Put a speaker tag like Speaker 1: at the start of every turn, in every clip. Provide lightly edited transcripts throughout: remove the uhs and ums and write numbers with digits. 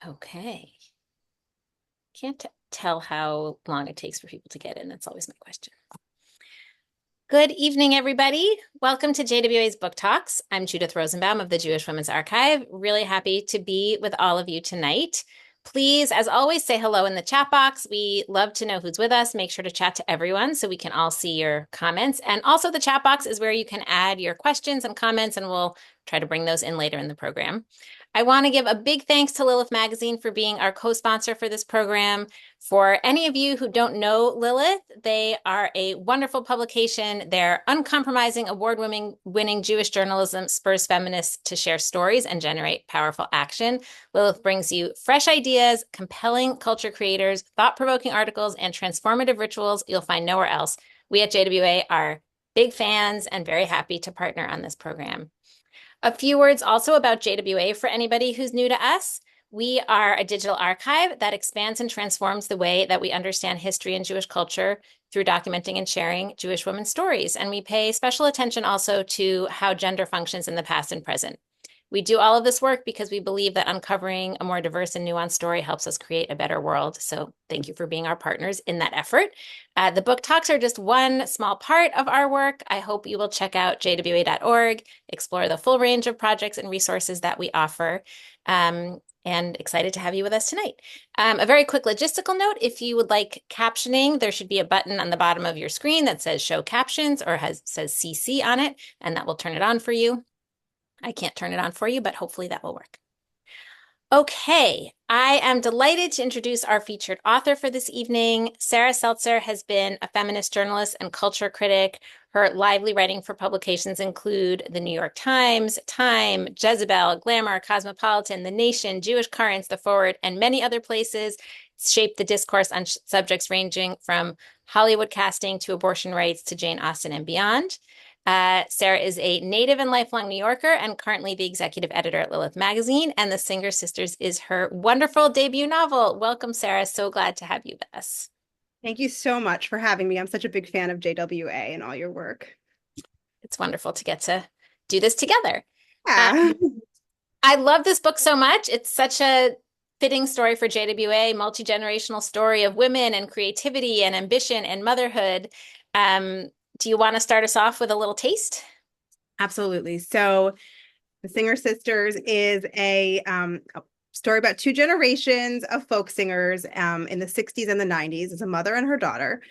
Speaker 1: Okay. Can't tell how long it takes for people to get in. That's always my question. Good evening, everybody. Welcome to JWA's Book Talks. I'm Judith Rosenbaum of the Jewish Women's Archive. Really happy to be with all of you tonight. Please, as always, say hello in the chat box. We love to know who's with us. Make sure to chat to everyone so we can all see your comments. And also the chat box is where you can add your questions and comments, and we'll try to bring those in later in the program. I want to give a big thanks to Lilith Magazine for being our co-sponsor for this program. For any of you who don't know Lilith, they are a wonderful publication. Their uncompromising, award-winning Jewish journalism spurs feminists to share stories and generate powerful action. Lilith brings you fresh ideas, compelling culture creators, thought-provoking articles, and transformative rituals you'll find nowhere else. We at JWA are big fans and very happy to partner on this program. A few words also about JWA for anybody who's new to us. We are a digital archive that expands and transforms the way that we understand history and Jewish culture through documenting and sharing Jewish women's stories. And we pay special attention also to how gender functions in the past and present. We do all of this work because we believe that uncovering a more diverse and nuanced story helps us create a better world. So thank you for being our partners in that effort. The book talks are just one small part of our work. I hope you will check out jwa.org, explore the full range of projects and resources that we offer. And excited to have you with us tonight. A very quick logistical note, if you would like captioning, there should be a button on the bottom of your screen that says show captions or says CC on it, and that will turn it on for you. I can't turn it on for you, but hopefully that will work. Okay, I am delighted to introduce our featured author for this evening. Sarah Seltzer has been a feminist journalist and culture critic. Her lively writing for publications include The New York Times, Time, Jezebel, Glamour, Cosmopolitan, The Nation, Jewish Currents, The Forward, and many other places. It's shaped the discourse on subjects ranging from Hollywood casting to abortion rights to Jane Austen and beyond. Sarah is a native and lifelong New Yorker and currently the executive editor at Lilith Magazine, and The Singer Sisters is her wonderful debut novel. Welcome, Sarah. So glad to have you with us.
Speaker 2: Thank you so much for having me. I'm such a big fan of JWA and all your work.
Speaker 1: It's wonderful to get to do this together.
Speaker 2: Yeah.
Speaker 1: I love this book so much. It's such a fitting story for JWA, multi-generational story of women and creativity and ambition and motherhood. Do you want to start us off with a little taste?
Speaker 2: Absolutely. So The Singer Sisters is a story about two generations of folk singers in the 60s and the 90s. It's a mother and her daughter.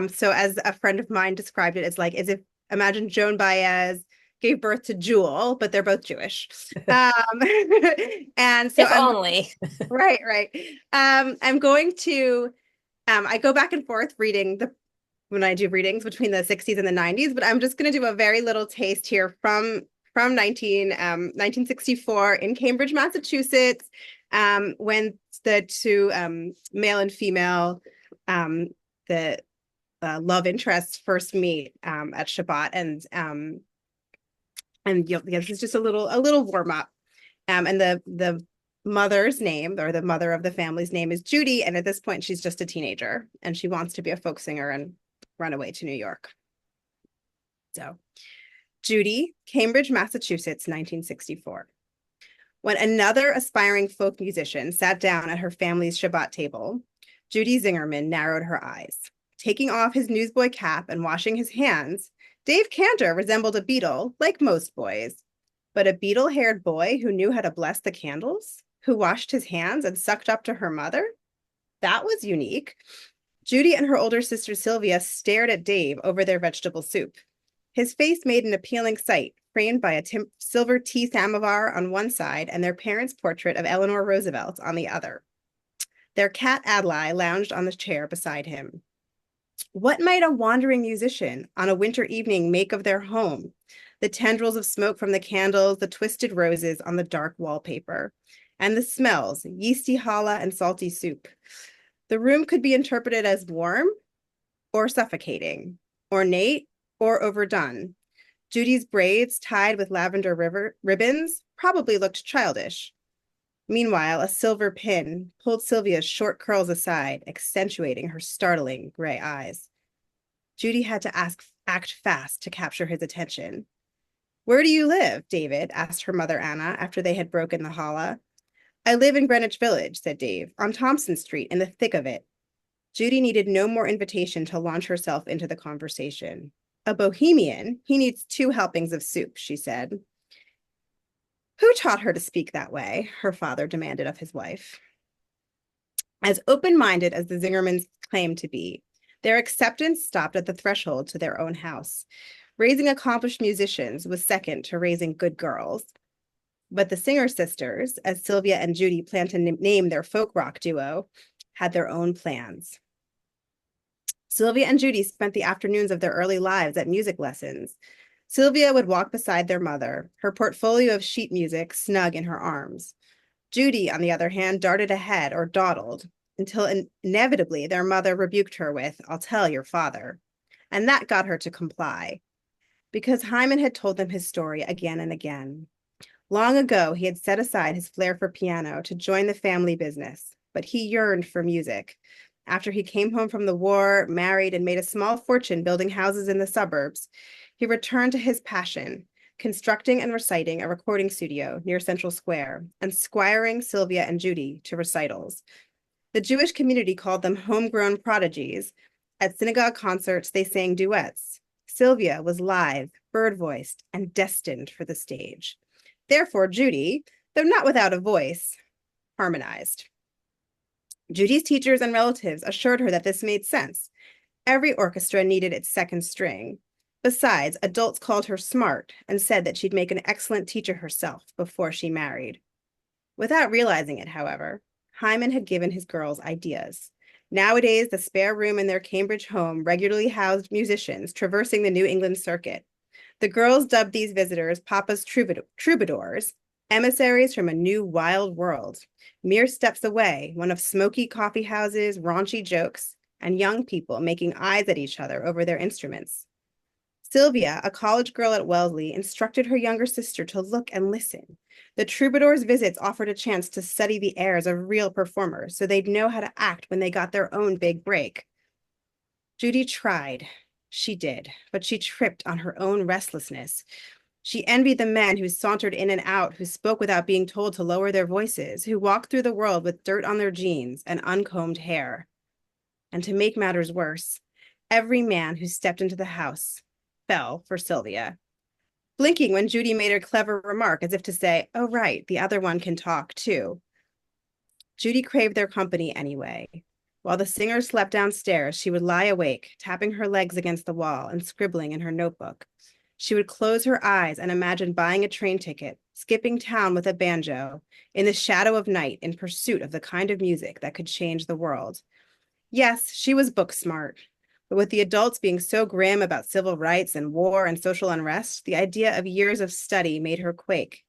Speaker 2: So as a friend of mine described it, it's like as if imagine Joan Baez gave birth to Jewel, but they're both Jewish. And so
Speaker 1: if only.
Speaker 2: right. I'm going to I go back and forth reading when I do readings between the 60s and the 90s, but I'm just going to do a very little taste here from 1964 in Cambridge, Massachusetts, when the two male and female the love interests first meet at Shabbat, and this is just a little warm up, and the mother's name, or the mother of the family's name, is Judy, and at this point she's just a teenager and she wants to be a folk singer and run away to New York. So Judy, Cambridge, Massachusetts, 1964. When another aspiring folk musician sat down at her family's Shabbat table, Judy Zingerman narrowed her eyes. Taking off his newsboy cap and washing his hands, Dave Cantor resembled a beetle, like most boys. But a beetle-haired boy who knew how to bless the candles, who washed his hands and sucked up to her mother? That was unique. Judy and her older sister Sylvia stared at Dave over their vegetable soup. His face made an appealing sight, framed by a silver tea samovar on one side and their parents' portrait of Eleanor Roosevelt on the other. Their cat Adlai lounged on the chair beside him. What might a wandering musician on a winter evening make of their home? The tendrils of smoke from the candles, the twisted roses on the dark wallpaper, and the smells, yeasty challah and salty soup. The room could be interpreted as warm or suffocating, ornate or overdone. Judy's braids, tied with lavender ribbons, probably looked childish. Meanwhile, a silver pin pulled Sylvia's short curls aside, accentuating her startling gray eyes. Judy had to act fast to capture his attention. "Where do you live?" David asked her mother Anna after they had broken the challah. I live in Greenwich Village, said Dave, on Thompson Street, in the thick of it. Judy needed no more invitation to launch herself into the conversation. A bohemian, he needs 2 helpings of soup, she said. Who taught her to speak that way? Her father demanded of his wife. As open-minded as the Zingermans claimed to be, their acceptance stopped at the threshold to their own house. Raising accomplished musicians was second to raising good girls. But the Singer sisters, as Sylvia and Judy planned to name their folk rock duo, had their own plans. Sylvia and Judy spent the afternoons of their early lives at music lessons. Sylvia would walk beside their mother, her portfolio of sheet music snug in her arms. Judy, on the other hand, darted ahead or dawdled until inevitably their mother rebuked her with, "I'll tell your father." And that got her to comply, because Hyman had told them his story again and again. Long ago, he had set aside his flair for piano to join the family business, but he yearned for music. After he came home from the war, married, and made a small fortune building houses in the suburbs, he returned to his passion, constructing and reciting a recording studio near Central Square, and squiring Sylvia and Judy to recitals. The Jewish community called them homegrown prodigies. At synagogue concerts, they sang duets. Sylvia was lithe, bird-voiced, and destined for the stage. Therefore, Judy, though not without a voice, harmonized. Judy's teachers and relatives assured her that this made sense. Every orchestra needed its second string. Besides, adults called her smart and said that she'd make an excellent teacher herself before she married. Without realizing it, however, Hyman had given his girls ideas. Nowadays, the spare room in their Cambridge home regularly housed musicians traversing the New England circuit. The girls dubbed these visitors Papa's troubadours, emissaries from a new wild world. Mere steps away, one of smoky coffee houses, raunchy jokes, and young people making eyes at each other over their instruments. Sylvia, a college girl at Wellesley, instructed her younger sister to look and listen. The troubadours' visits offered a chance to study the airs of real performers so they'd know how to act when they got their own big break. Judy tried. She did, but she tripped on her own restlessness. She envied the men who sauntered in and out, who spoke without being told to lower their voices, who walked through the world with dirt on their jeans and uncombed hair. And to make matters worse, every man who stepped into the house fell for Sylvia, blinking when Judy made a clever remark as if to say, "Oh, right, the other one can talk too." Judy craved their company anyway. While the singer slept downstairs, she would lie awake, tapping her legs against the wall and scribbling in her notebook. She would close her eyes and imagine buying a train ticket, skipping town with a banjo, in the shadow of night in pursuit of the kind of music that could change the world. Yes, she was book smart, but with the adults being so grim about civil rights and war and social unrest, the idea of years of study made her quake.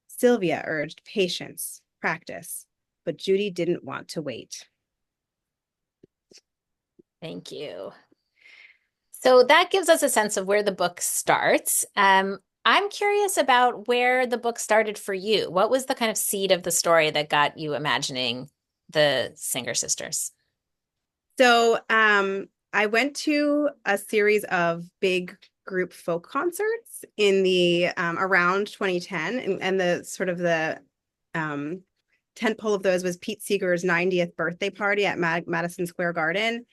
Speaker 2: Sylvia urged patience, practice, but Judy didn't want to wait.
Speaker 1: Thank you. So that gives us a sense of where the book starts. I'm curious about where the book started for you. What was the kind of seed of the story that got you imagining the Singer sisters?
Speaker 2: So I went to a series of big group folk concerts in the around 2010, and the sort of the tentpole of those was Pete Seeger's 90th birthday party at Madison Square Garden.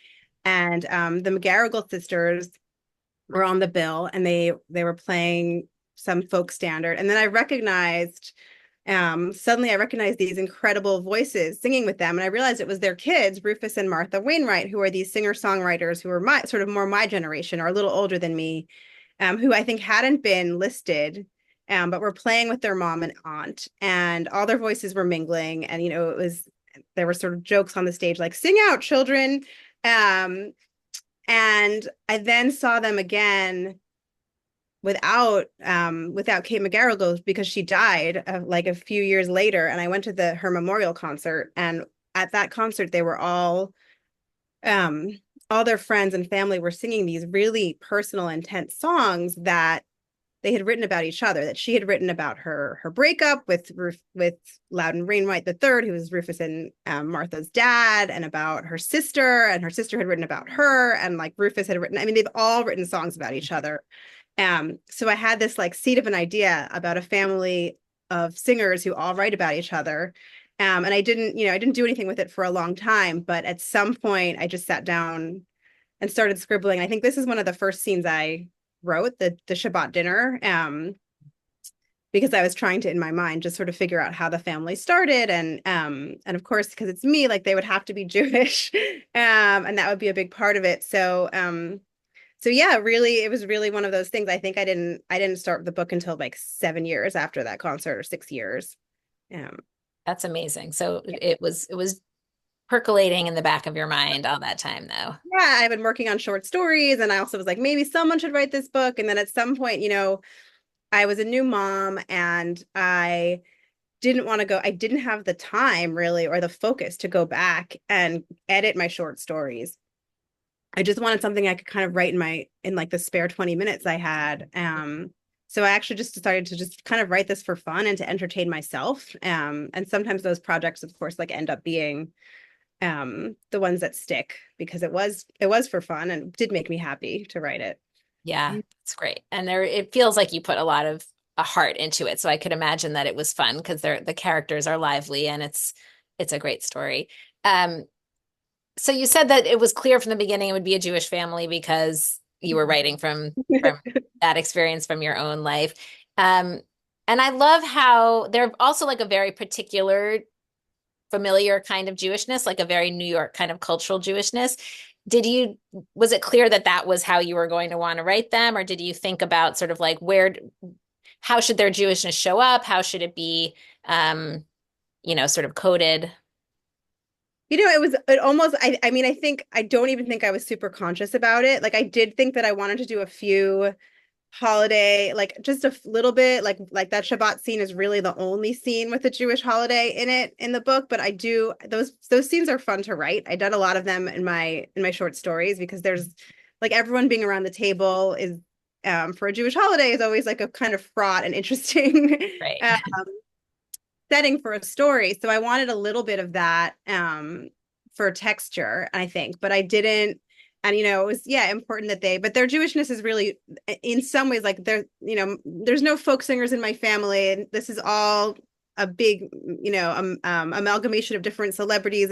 Speaker 2: And the McGarrigle sisters were on the bill, and they were playing some folk standard. And then suddenly I recognized these incredible voices singing with them. And I realized it was their kids, Rufus and Martha Wainwright, who are these singer-songwriters who are more my generation or a little older than me, who I think hadn't been listed, but were playing with their mom and aunt. And all their voices were mingling. And, there were sort of jokes on the stage like, "Sing out, children." And I then saw them again without Kate McGarrigle, because she died like a few years later, and I went to her memorial concert, and at that concert they were all their friends and family were singing these really personal, intense songs that they had written about each other, that she had written about her breakup with Loudon Wainwright III, who was Rufus and Martha's dad, and about her sister, and her sister had written about her, and like Rufus had written, they've all written songs about each other. So I had this like seed of an idea about a family of singers who all write about each other. And I didn't do anything with it for a long time, but at some point I just sat down and started scribbling. I think this is one of the first scenes I wrote, the Shabbat dinner, because I was trying to, in my mind, just sort of figure out how the family started, and of course, because it's me, like they would have to be Jewish, and that would be a big part of it. So yeah, really, it was really one of those things. I think I didn't start the book until like 7 years after that concert, or 6 years. Um,
Speaker 1: That's amazing. So it was percolating in the back of your mind all that time, though.
Speaker 2: yeah, I've been working on short stories, and I also was like, maybe someone should write this book. And then at some point, I was a new mom, and I didn't have the time really or the focus to go back and edit my short stories. I just wanted something I could kind of write in like the spare 20 minutes I had. So I actually just decided to just kind of write this for fun and to entertain myself. And sometimes those projects, of course, like end up being the ones that stick, because it was for fun and did make me happy to write it.
Speaker 1: Yeah, it's great. And there it feels like you put a lot of a heart into it. So I could imagine that it was fun because the characters are lively and it's a great story. Um, so you said that it was clear from the beginning it would be a Jewish family because you were writing from that experience from your own life. Um, and I love how they're also like a very particular familiar kind of Jewishness, like a very New York kind of cultural Jewishness. Was it clear that that was how you were going to want to write them, or did you think about sort of like how should their Jewishness show up? How should it be, sort of coded?
Speaker 2: It almost, I mean, I don't even think I was super conscious about it. Like I did think that I wanted to do a few holiday, like just a little bit, like that Shabbat scene is really the only scene with a Jewish holiday in it in the book. But I do those scenes are fun to write. I done a lot of them in my short stories, because there's like everyone being around the table is for a Jewish holiday is always like a kind of fraught and interesting
Speaker 1: Right.
Speaker 2: um, setting for a story. So I wanted a little bit of that for texture, I think, but I didn't. And it was, yeah, important that but their Jewishness is really, in some ways, like there's no folk singers in my family, and this is all a big, amalgamation of different celebrities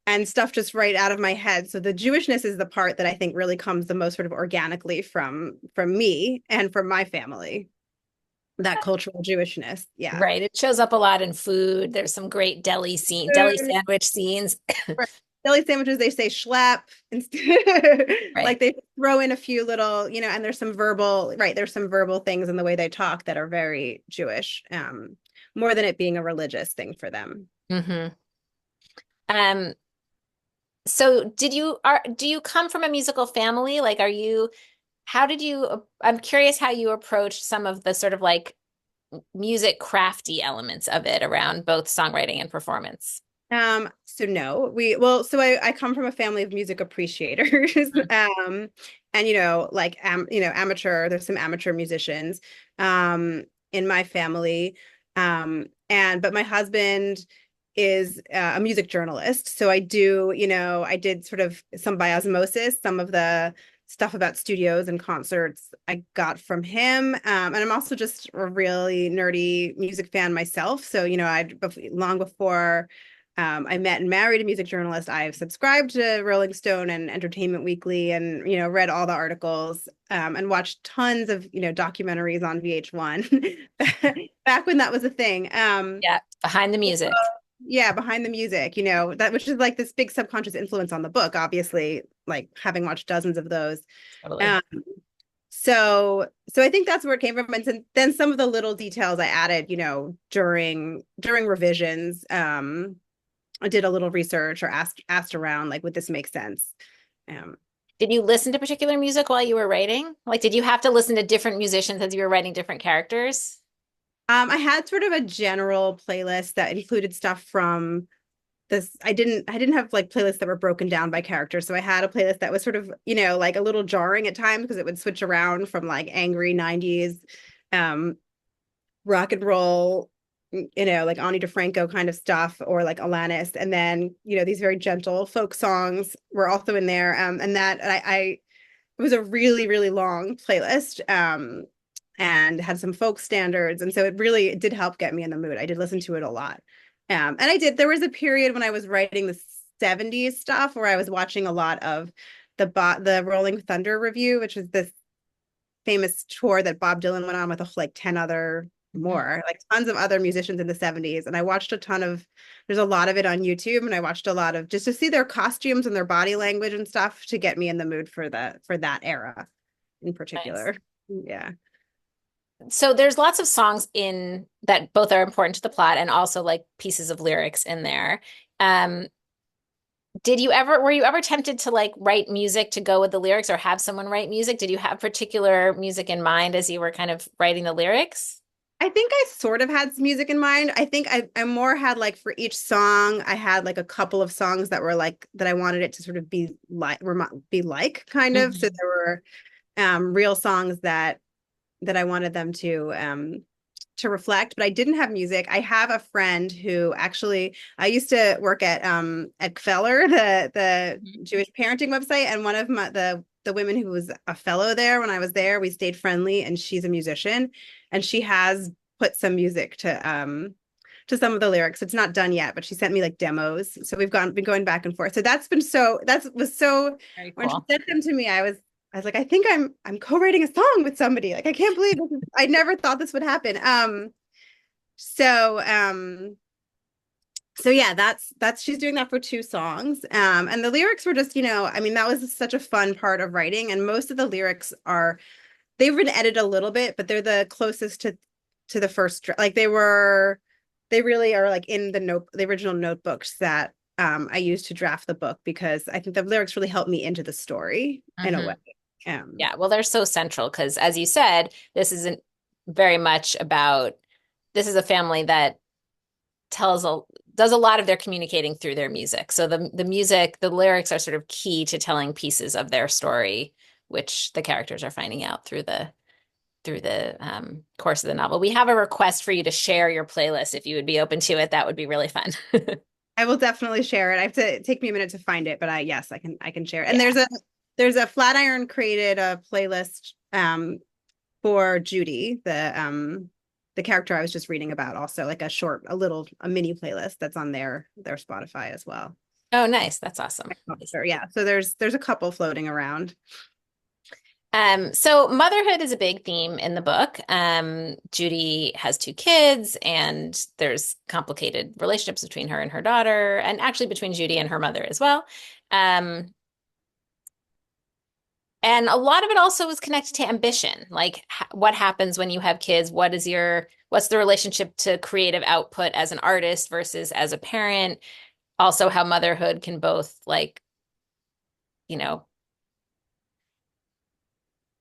Speaker 2: and stuff just right out of my head. So the Jewishness is the part that I think really comes the most sort of organically from me and from my family. That cultural Jewishness, yeah.
Speaker 1: Right. It shows up a lot in food. There's some great deli
Speaker 2: Food,
Speaker 1: sandwich scenes.
Speaker 2: right. Deli sandwiches, they say schlep
Speaker 1: Right.
Speaker 2: like they throw in a few little, and there's some verbal things in the way they talk that are very Jewish, more than it being a religious thing for them.
Speaker 1: hmm Um, so do you come from a musical family? Like, I'm curious how you approached some of the sort of like music crafty elements of it around both songwriting and performance.
Speaker 2: So no, so I come from a family of music appreciators. And like amateur, there's some amateur musicians in my family. But my husband is a music journalist. So I did sort of some by osmosis, some of the stuff about studios and concerts I got from him. And I'm also just a really nerdy music fan myself. So, long before I met and married a music journalist, I've subscribed to Rolling Stone and Entertainment Weekly, and read all the articles, and watched tons of documentaries on VH1 back when that was a thing.
Speaker 1: Yeah, behind the music.
Speaker 2: Yeah, behind the music, that, which is like this big subconscious influence on the book, obviously, like having watched dozens of those.
Speaker 1: Totally.
Speaker 2: Um, so I think that's where it came from. And then some of the little details I added, during revisions. I did a little research or asked around, like, would this make sense? Um,
Speaker 1: Did you listen to particular music while you were writing? Like, did you have to listen to different musicians as you were writing different characters?
Speaker 2: I had sort of a general playlist that included stuff from this. I didn't have like playlists that were broken down by character. So I had a playlist that was sort of, like a little jarring at times, because it would switch around from like angry 90s um rock and roll, like Ani DeFranco kind of stuff, or like Alanis, and then these very gentle folk songs were also in there. And that I it was a really, really long playlist, and had some folk standards, and so it did help get me in the mood. I did listen to it a lot. And I did, there was a period when I was writing the 70s stuff where I was watching a lot of the Rolling Thunder Review, which was this famous tour that Bob Dylan went on with like 10 other more, like tons of other musicians in the 70s. And I watched a ton of, there's a lot of it on YouTube, and I watched a lot of just to see their costumes and their body language and stuff to get me in the mood for that era in
Speaker 1: Nice.
Speaker 2: particular. Yeah.
Speaker 1: So there's lots of songs in that both are important to the plot and also like pieces of lyrics in there. Um, were you ever tempted to like write music to go with the lyrics or have someone write music? Did you have particular music in mind as you were kind of writing the lyrics?
Speaker 2: I think I sort of had some music in mind. I think I more had like for each song, I had like a couple of songs that were like that I wanted it to sort of be like kind of. So
Speaker 1: Mhm.
Speaker 2: there were real songs that I wanted them to reflect, but I didn't have music. I have a friend who actually I used to work at Kveller, the Jewish parenting website, and one of the women who was a fellow there when I was there, we stayed friendly, and she's a musician, and she has put some music to some of the lyrics. It's not done yet, but she sent me like demos. So been going back and forth. So that was so
Speaker 1: Very
Speaker 2: when she
Speaker 1: cool.
Speaker 2: sent them to me, I was like, I think I'm co-writing a song with somebody. Like, I can't believe this I never thought this would happen. So so yeah, that's she's doing that for two songs. And the lyrics were just, I mean, that was such a fun part of writing. And most of the lyrics they've been edited a little bit, but they're the closest to the first, like they really are like in the original notebooks that I used to draft the book, because I think the lyrics really helped me into the story in a way.
Speaker 1: Mhm.
Speaker 2: Um,
Speaker 1: Yeah, well, they're so central because, as you said, this isn't very much about, this is a family that tells a does a lot of their communicating through their music. So the music, the lyrics are sort of key to telling pieces of their story, which the characters are finding out through the course of the novel. We have a request for you to share your playlist if you would be open to it. That would be really fun.
Speaker 2: I will definitely share it. I have to take me a minute to find it, but yes, I can share it. And
Speaker 1: Yeah.
Speaker 2: there's a Flatiron created a playlist for Judy, the character I was just reading about, also like a mini playlist that's on their Spotify as well.
Speaker 1: Oh, nice. That's awesome.
Speaker 2: Sure, yeah. So there's a couple floating around.
Speaker 1: So motherhood is a big theme in the book. Judy has two kids, and there's complicated relationships between her and her daughter, and actually between Judy and her mother as well. Um, and a lot of it also is connected to ambition, like what happens when you have kids? What's the relationship to creative output as an artist versus as a parent? Also, how motherhood can both like, you know,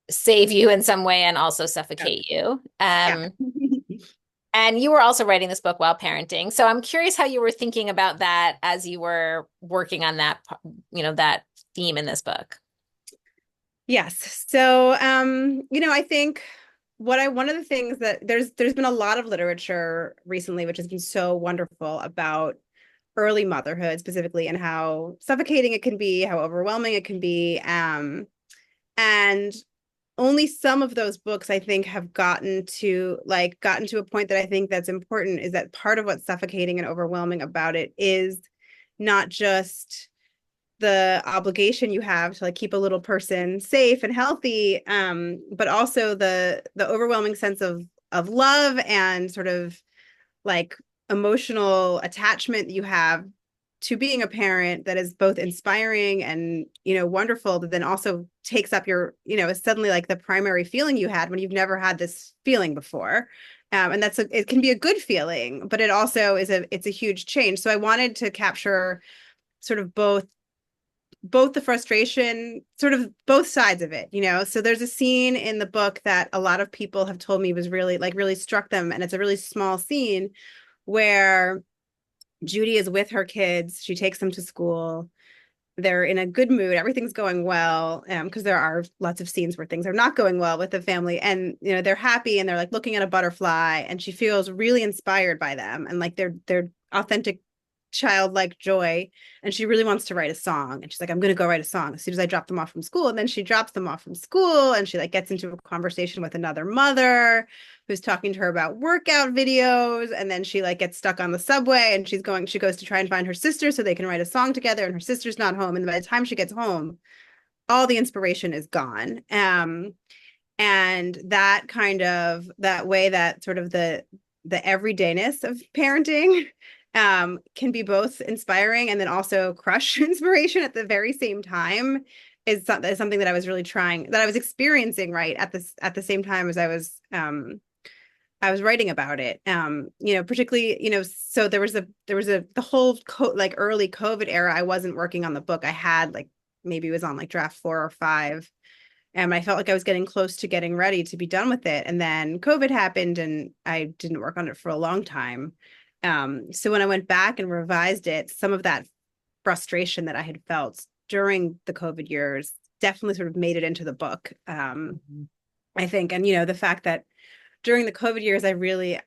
Speaker 1: save you in some way and also
Speaker 2: Yeah.
Speaker 1: suffocate you.
Speaker 2: Yeah.
Speaker 1: And you were also writing this book while parenting. So I'm curious how you were thinking about that as you were working on that theme in this book.
Speaker 2: Yes. So, I think one of the things that there's been a lot of literature recently, which has been so wonderful about early motherhood specifically, and how suffocating it can be, how overwhelming it can be. And only some of those books I think have gotten to a point that I think that's important, is that part of what's suffocating and overwhelming about it is not just the obligation you have to like keep a little person safe and healthy, but also the overwhelming sense of love and sort of like emotional attachment you have to being a parent, that is both inspiring and wonderful, but then also takes up is suddenly like the primary feeling you had when you've never had this feeling before. And it can be a good feeling, but it also it's a huge change. So I wanted to capture sort of both the frustration, sort of both sides of it. So there's a scene in the book that a lot of people have told me was really struck them, and it's a really small scene where Judy is with her kids. She takes them to school. They're in a good mood. Everything's going well. Because there are lots of scenes where things are not going well with the family. And they're happy, and they're like looking at a butterfly, and she feels really inspired by them, and like they're authentic childlike joy, and she really wants to write a song. And she's like, I'm going to go write a song as soon as I drop them off from school. And then she drops them off from school, and she like gets into a conversation with another mother who's talking to her about workout videos. And then she like gets stuck on the subway, and she goes to try and find her sister so they can write a song together. And her sister's not home. And by the time she gets home, all the inspiration is gone. And that kind of that way that sort of the everydayness of parenting can be both inspiring and then also crush inspiration at the very same time is something that I was really trying, that I was experiencing right at the same time as I was writing about it. Particularly, so there was the whole like early COVID era. I wasn't working on the book. I had like maybe it was on like draft 4 or 5. And I felt like I was getting close to getting ready to be done with it. And then COVID happened and I didn't work on it for a long time. So when I went back and revised it, some of that frustration that I had felt during the COVID years definitely sort of made it into the book. I think, and the fact that during the COVID years, I really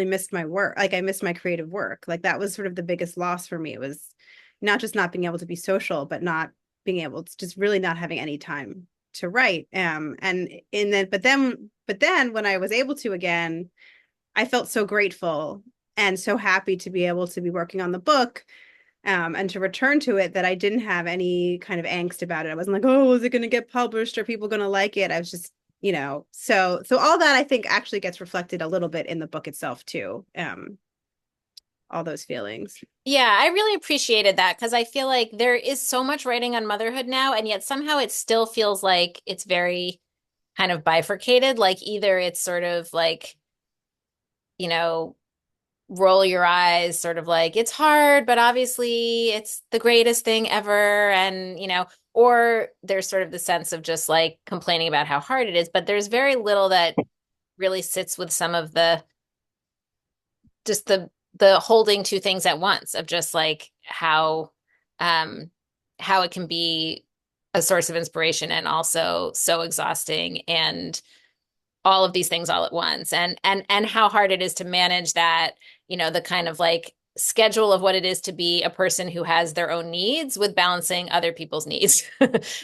Speaker 2: missed my work. Like I missed my creative work. Like that was sort of the biggest loss for me. It was not just not being able to be social, but not being able to just really not having any time to write. But then when I was able to again, I felt so grateful and so happy to be able to be working on the book, and to return to it, that I didn't have any kind of angst about it. I wasn't like, oh, is it going to get published? Are people going to like it? I was just, so all that I think actually gets reflected a little bit in the book itself too. All those feelings.
Speaker 1: Yeah, I really appreciated that because I feel like there is so much writing on motherhood now, and yet somehow it still feels like it's very kind of bifurcated. Like either it's sort of like, you know, roll your eyes, sort of like it's hard, but obviously it's the greatest thing ever. And, or there's sort of the sense of just like complaining about how hard it is, but there's very little that really sits with some of just the holding two things at once of just like how it can be a source of inspiration and also so exhausting and all of these things all at once and how hard it is to manage that, the kind of like schedule of what it is to be a person who has their own needs with balancing other people's needs.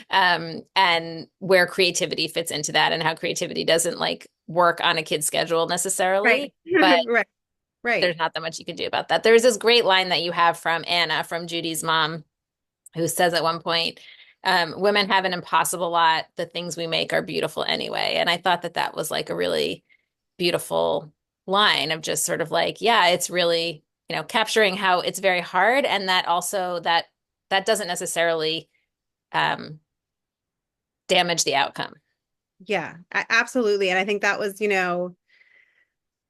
Speaker 1: And where creativity fits into that and how creativity doesn't like work on a kid's schedule necessarily,
Speaker 2: Right.
Speaker 1: but
Speaker 2: Right. Right.
Speaker 1: there's not that much you can do about that. There's this great line that you have from Anna, from Judy's mom, who says at one point, women have an impossible lot. The things we make are beautiful anyway. And I thought that that was like a really beautiful line of just sort of like, yeah, it's really, capturing how it's very hard. And that also that doesn't necessarily um, damage the outcome.
Speaker 2: Yeah, absolutely. And I think that was,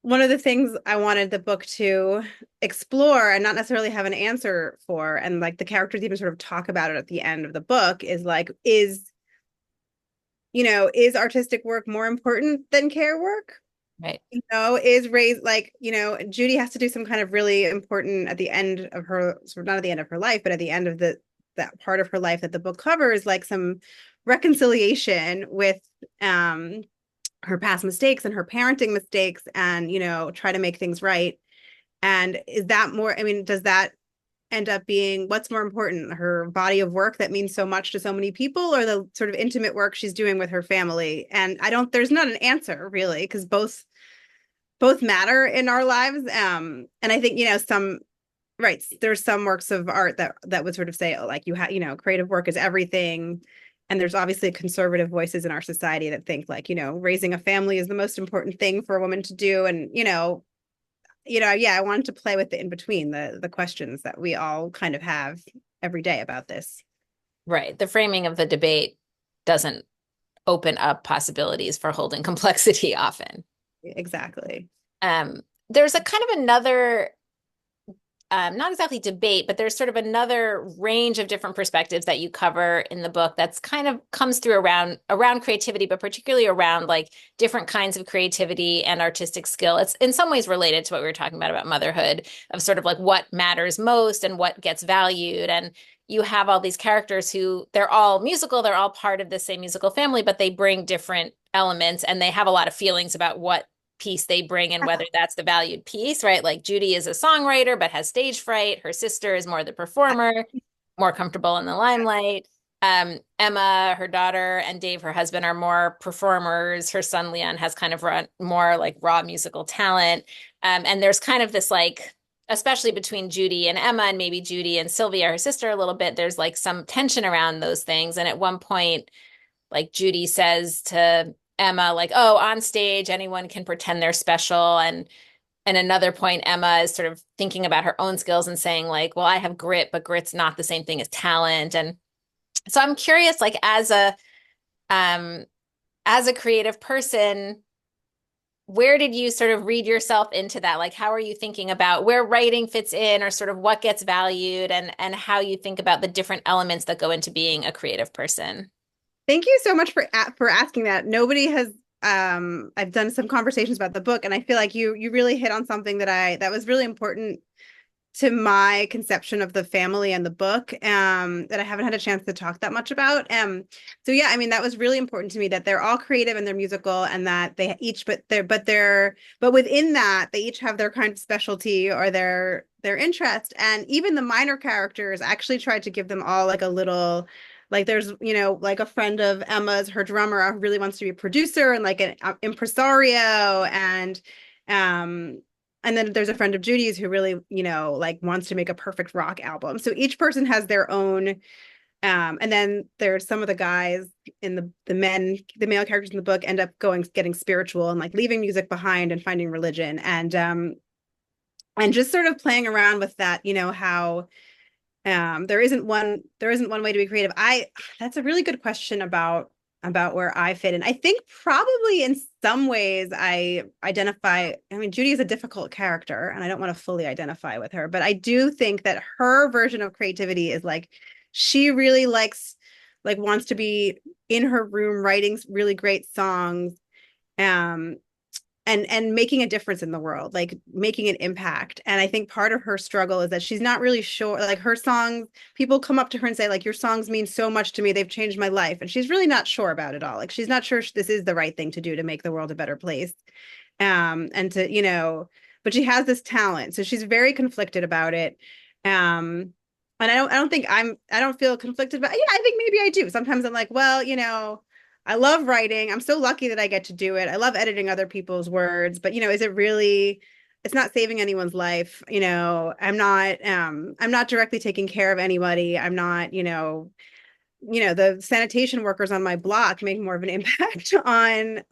Speaker 2: one of the things I wanted the book to explore and not necessarily have an answer for. And like the characters even sort of talk about it at the end of the book is like, is artistic work more important than care work?
Speaker 1: Right.
Speaker 2: Is raised like, Judy has to do some kind of really important at the end of her, sort of not at the end of her life, but at the end of that part of her life that the book covers, like some reconciliation with her past mistakes and her parenting mistakes and, try to make things right. And is that more, I mean, does that end up being what's more important, her body of work that means so much to so many people, or the sort of intimate work she's doing with her family? And there's not an answer really, because both matter in our lives. And I think, right, there's some works of art that would sort of say, oh, like creative work is everything. And there's obviously conservative voices in our society that think like, raising a family is the most important thing for a woman to do. And, yeah, I wanted to play with the in between, the questions that we all kind of have every day about this.
Speaker 1: Right. The framing of the debate doesn't open up possibilities for holding complexity often.
Speaker 2: Exactly.
Speaker 1: There's a kind of another, not exactly debate, but there's sort of another range of different perspectives that you cover in the book that's kind of comes through around creativity, but particularly around like different kinds of creativity and artistic skill. It's in some ways related to what we were talking about motherhood, of sort of like what matters most and what gets valued. And you have all these characters who they're all musical, they're all part of the same musical family, but they bring different elements and they have a lot of feelings about what piece they bring and whether that's the valued piece, right? Like Judy is a songwriter but has stage fright. Her sister is more the performer, more comfortable in the limelight. Emma, her daughter, and Dave, her husband, are more performers. Her son Leon has kind of more like raw musical talent. And there's kind of this like, especially between Judy and Emma, and maybe Judy and Sylvia, her sister, a little bit, there's like some tension around those things. And at one point, like Judy says to Emma, like, oh, on stage, anyone can pretend they're special. And another point, Emma is sort of thinking about her own skills and saying, like, well, I have grit, but grit's not the same thing as talent. And so I'm curious, like um as a creative person, where did you sort of read yourself into that? Like, how are you thinking about where writing fits in, or sort of what gets valued, and how you think about the different elements that go into being a creative person?
Speaker 2: Thank you so much for asking that. Nobody has I've done some conversations about the book, and I feel like you really hit on something that was really important to my conception of the family and the book, that I haven't had a chance to talk that much about. So yeah, I mean, that was really important to me, that they're all creative and they're musical, and that they each, but within that, they each have their kind of specialty or their interest. And even the minor characters actually tried to give them all like a little, like there's, like a friend of Emma's, her drummer, who really wants to be a producer and like an impresario. And then there's a friend of Judy's who really, like wants to make a perfect rock album. So each person has their own. And then there's some of the guys in the male characters in the book end up getting spiritual and like leaving music behind and finding religion. And just sort of playing around with that, how there isn't one way to be creative. That's a really good question about where I fit in. I think probably in some ways I mean, Judy is a difficult character and I don't want to fully identify with her, but I do think that her version of creativity is like, she really wants to be in her room writing really great songs, um, and making a difference in the world, like making an impact. And I think part of her struggle is that she's not really sure, like her songs, people come up to her and say, like, your songs mean so much to me, they've changed my life. And she's really not sure about it all. Like, she's not sure this is the right thing to do to make the world a better place. And to, but she has this talent. So she's very conflicted about it. And I don't feel conflicted, but yeah, I think maybe I do. Sometimes I'm like, well, I love writing. I'm so lucky that I get to do it. I love editing other people's words, but is it really, it's not saving anyone's life. I'm not directly taking care of anybody. I'm not, the sanitation workers on my block make more of an impact on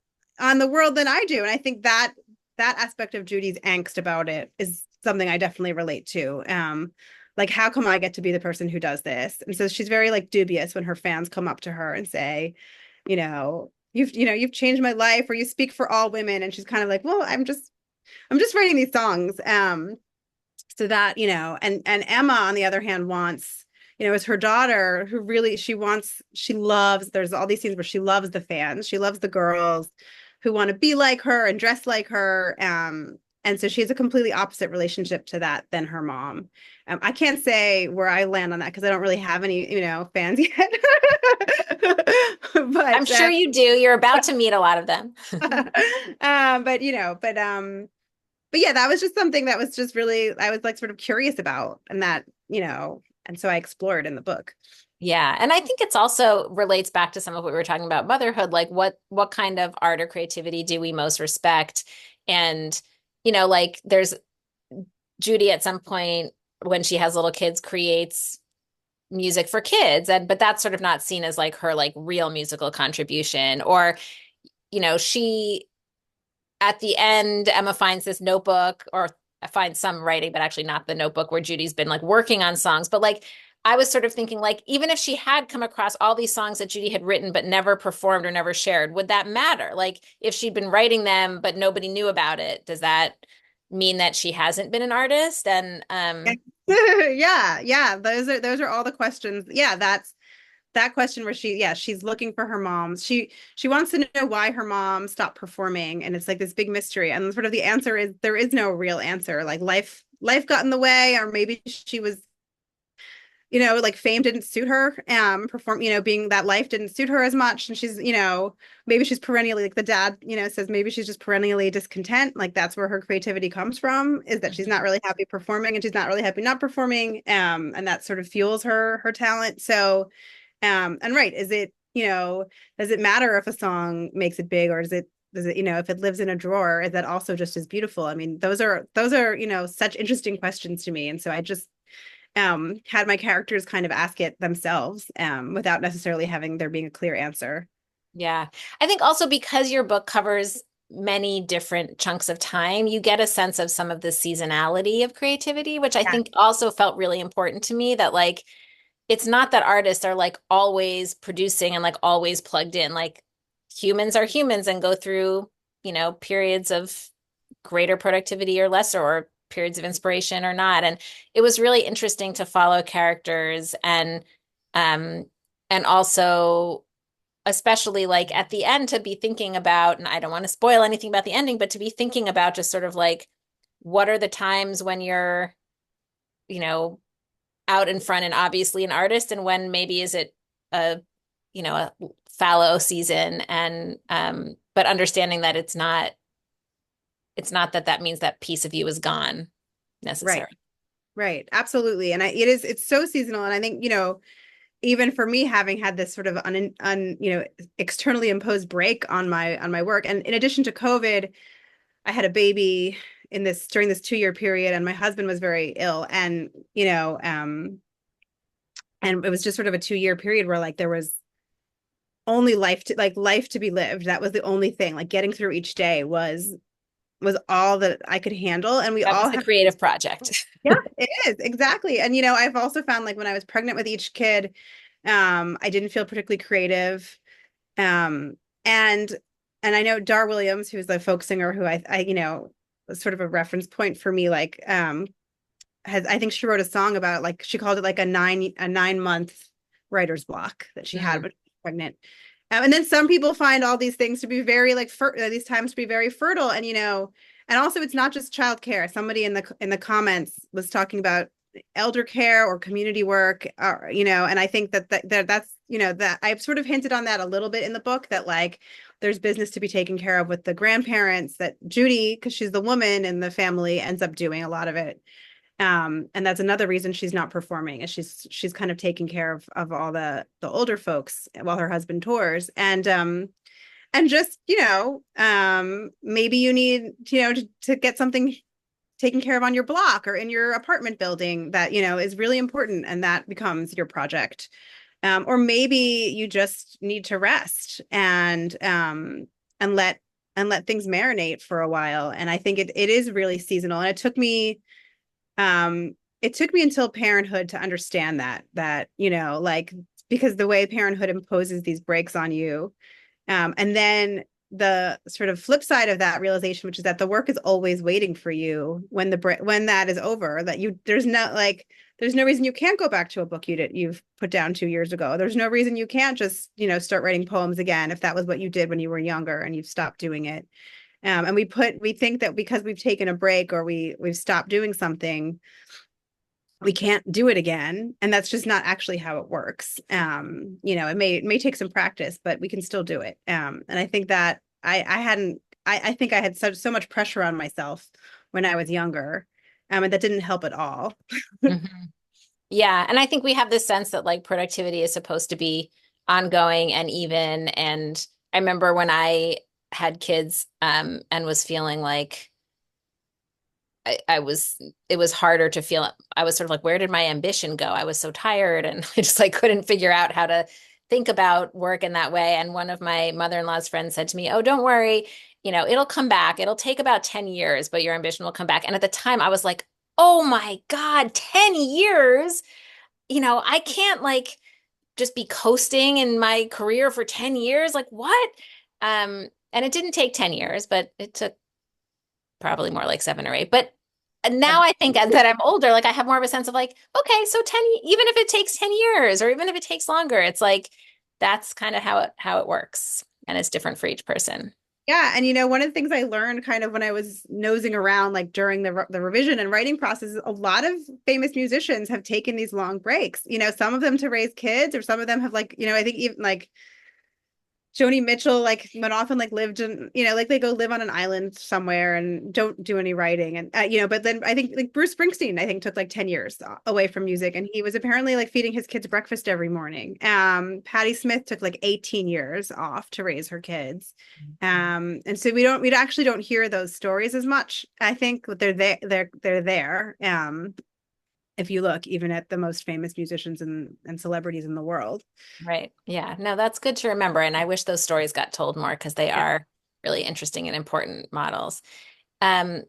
Speaker 2: the world than I do. And I think that aspect of Judy's angst about it is something I definitely relate to. Like, how come I get to be the person who does this? And so she's very like dubious when her fans come up to her and say, you've changed my life, or you speak for all women. And she's kind of like, well, I'm just writing these songs. So that, and Emma, on the other hand, wants, is her daughter who really, she loves, there's all these scenes where she loves the fans. She loves the girls who want to be like her and dress like her. And so she has a completely opposite relationship to that than her mom. I can't say where I land on that because I don't really have any, fans yet.
Speaker 1: I'm
Speaker 2: But
Speaker 1: sure you do. You're about to meet a lot of them.
Speaker 2: but yeah, that was just something that was just really, I was like sort of curious about, and that, and so I explored in the book.
Speaker 1: Yeah. And I think it's also relates back to some of what we were talking about motherhood, like what kind of art or creativity do we most respect? And, like there's Judy at some point when she has little kids creates music for kids, but that's sort of not seen as like her like real musical contribution. Or, she at the end, Emma finds this notebook, or finds some writing, but actually not the notebook where Judy's been like working on songs. But like I was sort of thinking, like, even if she had come across all these songs that Judy had written but never performed or never shared, would that matter? Like, if she'd been writing them but nobody knew about it, does that mean that she hasn't been an artist? And
Speaker 2: Yeah, those are all the questions. Yeah, that's that question where she's looking for her mom. She wants to know why her mom stopped performing, and it's like this big mystery. And sort of the answer is there is no real answer. Like life got in the way, or maybe she was like fame didn't suit her. Being that life didn't suit her as much. And she's, maybe she's perennially, like the dad, says maybe she's just perennially discontent. Like that's where her creativity comes from, is that she's
Speaker 1: Mhm.
Speaker 2: not really happy performing and she's not really happy not performing. And that sort of fuels her talent. So, and right, does it matter if a song makes it big, or does it, if it lives in a drawer, is that also just as beautiful? I mean, those are, such interesting questions to me. And so I just had my characters kind of ask it themselves, without necessarily having there being a clear answer.
Speaker 1: Yeah. I think also because your book covers many different chunks of time, you get a sense of some of the seasonality of creativity, which I
Speaker 2: Yeah.
Speaker 1: think also felt really important to me that like it's not that artists are like always producing and like always plugged in. Like humans are humans and go through, periods of greater productivity or lesser, or periods of inspiration or not. And it was really interesting to follow characters um and also especially like at the end to be thinking about, and I don't want to spoil anything about the ending, but to be thinking about just sort of like what are the times when you're, you know, out in front and obviously an artist, and when maybe is it a, a fallow season, and but understanding that it's not that that means that piece of you is gone
Speaker 2: Right.
Speaker 1: necessarily.
Speaker 2: Right. Absolutely. And it's so seasonal. And I think, even for me, having had this sort of externally imposed break on my work, and in addition to COVID, I had a baby during this 2 year period, and my husband was very ill, and it was just sort of a 2 year period where like there was only life to be lived. That was the only thing. Like getting through each day was all that I could handle. And we
Speaker 1: That was
Speaker 2: all
Speaker 1: the
Speaker 2: have.
Speaker 1: creative project.
Speaker 2: Yeah, it is exactly. And I've also found, like, when I was pregnant with each kid, I didn't feel particularly creative. Um, and and I know Dar Williams, who's the folk singer who I was sort of a reference point for me, like, has, I think she wrote a song about, like, she called it like a 9-month writer's block that she had
Speaker 1: Mm,
Speaker 2: when she was pregnant. And then some people find all these things to be very like these times to be very fertile, and also it's not just childcare. Somebody in the comments was talking about elder care or community work, and I think that's that I've sort of hinted on that a little bit in the book, that like there's business to be taken care of with the grandparents, that Judy, because she's the woman in the family, ends up doing a lot of it. And that's another reason she's not performing, is she's kind of taking care of all the older folks while her husband tours. And just, maybe you need, to get something taken care of on your block or in your apartment building that, is really important, and that becomes your project. Or maybe you just need to rest and let things marinate for a while. And I think it is really seasonal. And it took me until parenthood to understand that, like, because the way parenthood imposes these breaks on you. And then the sort of flip side of that realization, which is that the work is always waiting for you when that is over, that there's no reason you can't go back to a book you've put down 2 years ago. There's no reason you can't just, start writing poems again, if that was what you did when you were younger and you've stopped doing it. And we think that because we've taken a break, or we've stopped doing something, we can't do it again. And that's just not actually how it works. It may take some practice, but we can still do it. And I think that I think I had so much pressure on myself when I was younger. And that didn't help at all.
Speaker 1: mhm. Yeah, and I think we have this sense that like productivity is supposed to be ongoing and even. And I remember when I had kids, and was feeling like I was, it was harder to feel. I was sort of like, where did my ambition go? I was so tired, and I just like couldn't figure out how to think about work in that way. And one of my mother-in-law's friends said to me, "Oh, don't worry, it'll come back. It'll take about 10 years, but your ambition will come back." And at the time I was like, "Oh my God, 10 years? I can't like just be coasting in my career for 10 years. Like what?" And it didn't take 10 years, but it took probably more like 7 or 8. But now I think that I'm older, like I have more of a sense of like, okay, so 10, even if it takes 10 years or even if it takes longer, it's like that's kind of how it works. And it's different for each person.
Speaker 2: Yeah, and you know, one of the things I learned kind of when I was nosing around, like during the revision and writing process, is a lot of famous musicians have taken these long breaks. You know, some of them to raise kids, or some of them have like, you know, I think even like Joni Mitchell, like went off and like lived in, you know, like they go live on an island somewhere and don't do any writing. And, you know, but then I think like Bruce Springsteen, I think took like 10 years away from music. And he was apparently like feeding his kids breakfast every morning. Patti Smith took like 18 years off to raise her kids. And so we actually don't hear those stories as much. I think but they're there. If you look even at the most famous musicians and celebrities in the world.
Speaker 1: Right. Yeah. No, that's good to remember. And I wish those stories got told more because they
Speaker 2: Yeah.
Speaker 1: are really interesting and important models. Um,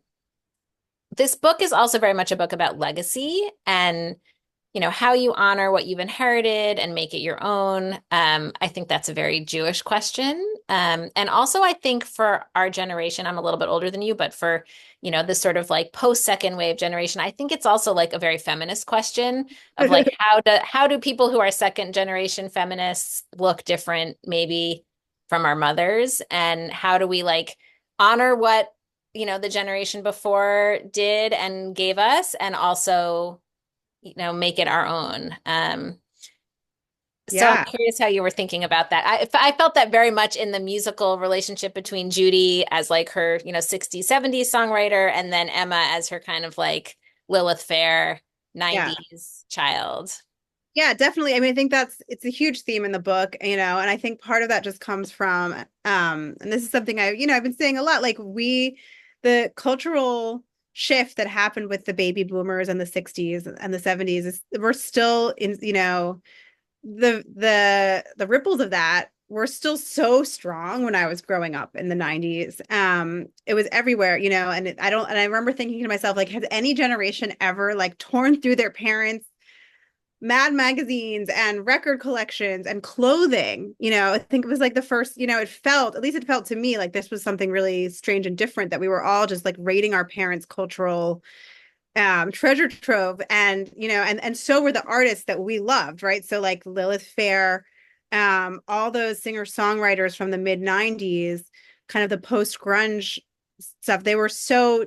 Speaker 1: this book is also very much a book about legacy and how you honor what you've inherited and make it your own. I think that's a very Jewish question. And also, I think for our generation, I'm a little bit older than you, but for, this sort of like post-second wave generation, I think it's also like a very feminist question of like, how do people who are second generation feminists look different maybe from our mothers? And how do we like honor what, the generation before did and gave us, and also make it our own. So I'm
Speaker 2: Yeah.
Speaker 1: curious how you were thinking about that. I felt that very much in the musical relationship between Judy as like her, 60s, 70s songwriter, and then Emma as her kind of like Lilith Fair
Speaker 2: Yeah.
Speaker 1: 90s child.
Speaker 2: Yeah, definitely. I mean, I think it's a huge theme in the book, you know, and I think part of that just comes from and this is something I've been saying a lot, like the cultural shift that happened with the baby boomers in the 60s and the 70s is we're still in, the ripples of that were still so strong when I was growing up in the 90s. It was everywhere, and I remember thinking to myself, like, has any generation ever like torn through their parents' Mad magazines and record collections and clothing? I think it was like the first, at least it felt to me like this was something really strange and different, that we were all just like raiding our parents' cultural treasure trove. And and so were the artists that we loved, right? So like Lilith Fair, all those singer songwriters from the mid 90s, kind of the post grunge stuff, they were so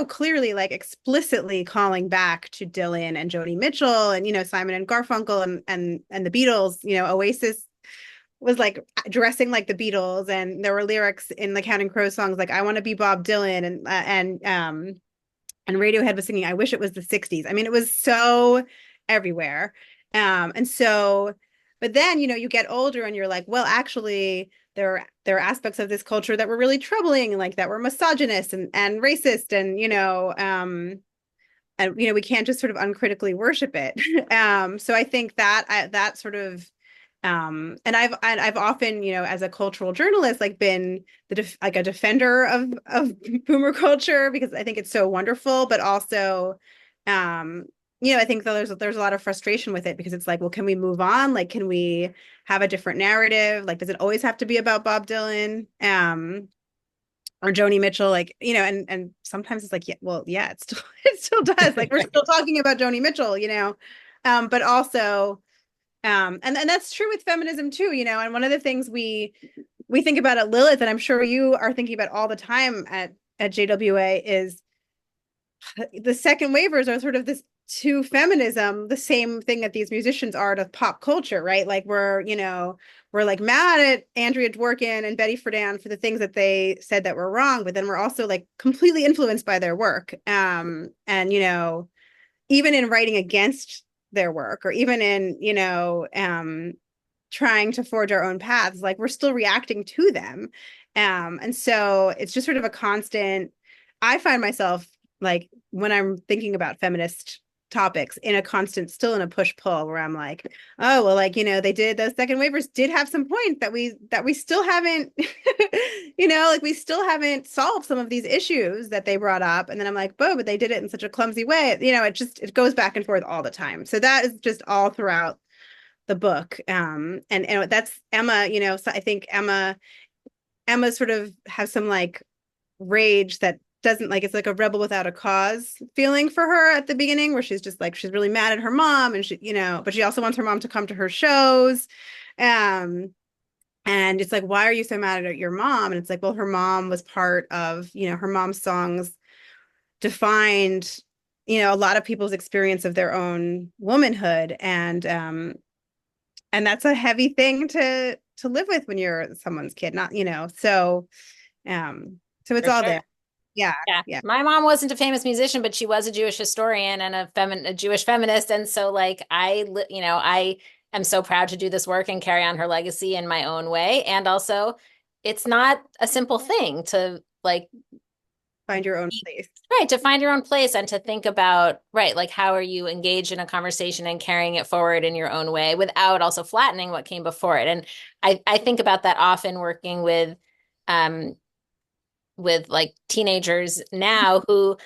Speaker 2: clearly like explicitly calling back to Dylan and Joni Mitchell and Simon and Garfunkel and the Beatles. Oasis was like dressing like the Beatles, and there were lyrics in the Counting Crows songs like "I want to be Bob Dylan," and Radiohead was singing "I wish it was the 60s." I mean, it was so everywhere. And so, but then, you get older and you're like, well, actually, there are aspects of this culture that were really troubling, like that were misogynist and racist, and we can't just sort of uncritically worship it. So I think that sort of and I've often, as a cultural journalist, like been like a defender of boomer culture, because I think it's so wonderful, but also, um, I think that there's a lot of frustration with it, because it's like, well, can we move on? Like, can we have a different narrative? Like, does it always have to be about Bob Dylan? Or Joni Mitchell, like, and sometimes it's like, yeah, well, yeah, it still does. Like, we're still talking about Joni Mitchell, but also, and that's true with feminism too, and one of the things we think about at Lilith, and I'm sure you are thinking about all the time at JWA, is the second waivers are sort of this to feminism, the same thing that these musicians are to pop culture, right? Like we're like mad at Andrea Dworkin and Betty Friedan for the things that they said that were wrong, but then we're also like completely influenced by their work. And even in writing against their work, or even in trying to forge our own paths, like we're still reacting to them. And so it's just sort of a constant. I find myself, like, when I'm thinking about feminist topics, in a constant, still in a push pull, where I'm like, oh well, like, they did, those second waivers did have some points that we still haven't like we still haven't solved some of these issues that they brought up. And then I'm like, but they did it in such a clumsy way. It goes back and forth all the time. So that is just all throughout the book. And that's Emma. So I think Emma sort of has some like rage that doesn't, like, it's like a rebel without a cause feeling for her at the beginning, where she's just like, she's really mad at her mom, and she, but she also wants her mom to come to her shows. um And it's like, why are you so mad at your mom? And it's like, well, her mom was part of, her mom's songs defined, a lot of people's experience of their own womanhood. And that's a heavy thing to live with when you're someone's kid, not, so it's
Speaker 1: For
Speaker 2: all
Speaker 1: sure.
Speaker 2: there. Yeah,
Speaker 1: Yeah.
Speaker 2: yeah.
Speaker 1: My mom wasn't a famous musician, but she was a Jewish historian and a Jewish feminist. And so like I am so proud to do this work and carry on her legacy in my own way. And also it's not a simple thing to like
Speaker 2: Find your own place.
Speaker 1: right, to find your own place and to think about, right, like how are you engaged in a conversation and carrying it forward in your own way without also flattening what came before it. And I think about that often working um with like teenagers now who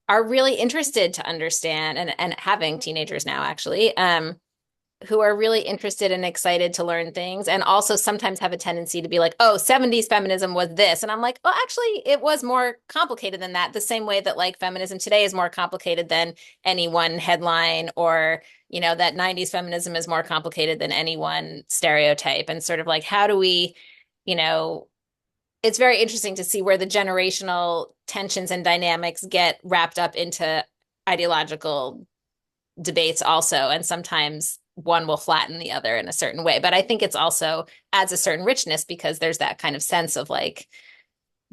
Speaker 1: are really interested to understand and having teenagers now actually who are really interested and excited to learn things and also sometimes have a tendency to be like, oh, 70s feminism was this. And I'm like, oh, actually, it was more complicated than that. The same way that like feminism today is more complicated than any one headline or, that 90s feminism is more complicated than any one stereotype. And sort of like, how do we, you know, it's very interesting to see where the generational tensions and dynamics get wrapped up into ideological debates also. And sometimes one will flatten the other in a certain way. But I think it's also adds a certain richness because there's that kind of sense of like,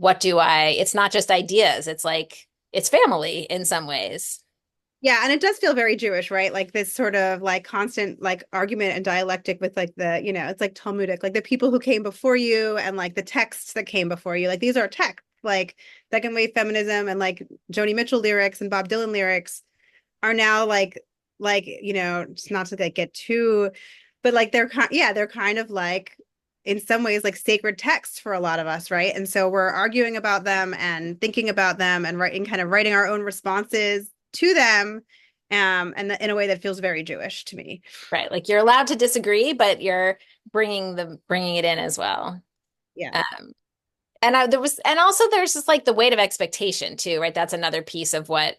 Speaker 1: it's not just ideas, it's like, it's family in some ways.
Speaker 2: Yeah, and it does feel very Jewish, right? Like this sort of like constant like argument and dialectic with like it's like Talmudic, like the people who came before you and like the texts that came before you. Like these are texts, like second wave feminism and like Joni Mitchell lyrics and Bob Dylan lyrics are now just not to like get too, but like they're kind of like in some ways like sacred texts for a lot of us, right? And so we're arguing about them and thinking about them and writing our own responses to them, in a way that feels very Jewish to me.
Speaker 1: Right. Like you're allowed to disagree, but you're bringing it in as well.
Speaker 2: Yeah.
Speaker 1: Um, and also there's just like the weight of expectation too, right? That's another piece of what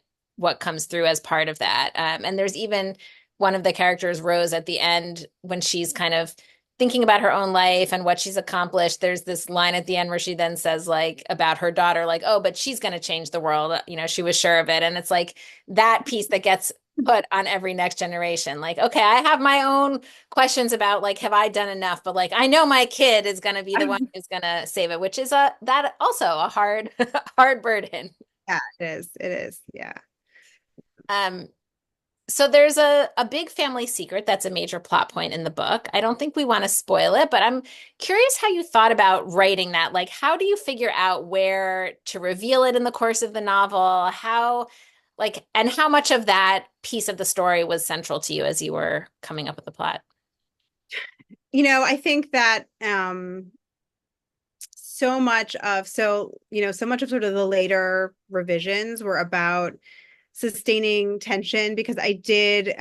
Speaker 1: comes through as part of that. And there's even one of the characters, Rose, at the end when she's kind of thinking about her own life and what she's accomplished. There's this line at the end where she then says like about her daughter, like, oh, but she's going to change the world. She was sure of it. And it's like that piece that gets put on every next generation. Like, okay, I have my own questions about like, have I done enough? But like, I know my kid is going to be the one who's going to save it, which is that also a hard, hard burden.
Speaker 2: Yeah, it is. It is. Yeah.
Speaker 1: Um, so there's a big family secret that's a major plot point in the book. I don't think we want to spoil it, but I'm curious how you thought about writing that. Like, how do you figure out where to reveal it in the course of the novel? And how much of that piece of the story was central to you as you were coming up with the plot?
Speaker 2: I think that so much of sort of the later revisions were about sustaining tension because I did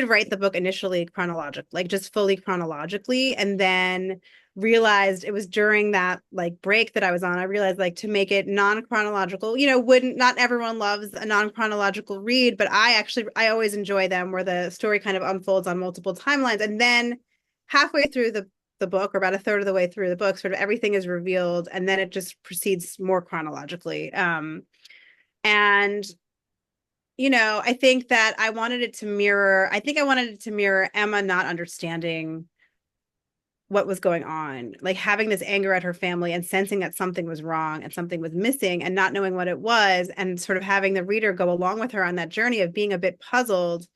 Speaker 2: write the book initially chronologically, like just fully chronologically, and then realized it was during that like break that I was on. I realized like to make it non-chronological, wouldn't not everyone loves a non-chronological read, but I always enjoy them where the story kind of unfolds on multiple timelines. And then halfway through the book, or about a third of the way through the book, sort of everything is revealed, and then it just proceeds more chronologically. And I think that I wanted it to mirror Emma not understanding what was going on, like having this anger at her family and sensing that something was wrong and something was missing and not knowing what it was, and sort of having the reader go along with her on that journey of being a bit puzzled,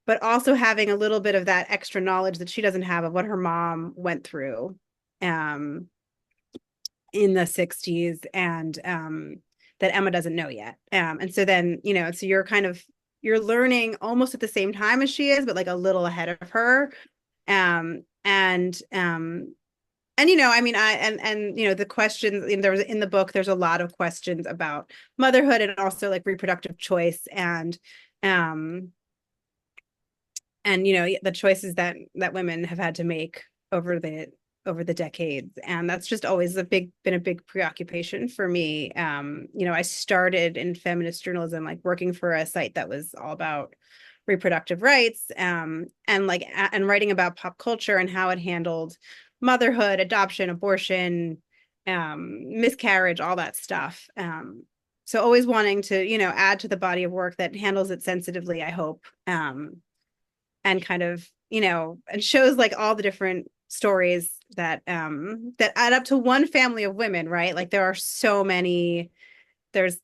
Speaker 2: but also having a little bit of that extra knowledge that she doesn't have of what her mom went through um, in the 60s, and that Emma doesn't know yet. And so then, so you're learning almost at the same time as she is, but like a little ahead of her. I mean, the questions, there was in the book, there's a lot of questions about motherhood and also like reproductive choice um, the choices that women have had to make over the decades. And that's just always been a big preoccupation for me. I started in feminist journalism, like working for a site that was all about reproductive rights, and and writing about pop culture and how it handled motherhood, adoption, abortion, miscarriage, all that stuff. So always wanting to, add to the body of work that handles it sensitively, I hope, and kind of, and shows like all the different stories that add up to one family of women, right? Like there are so many. There's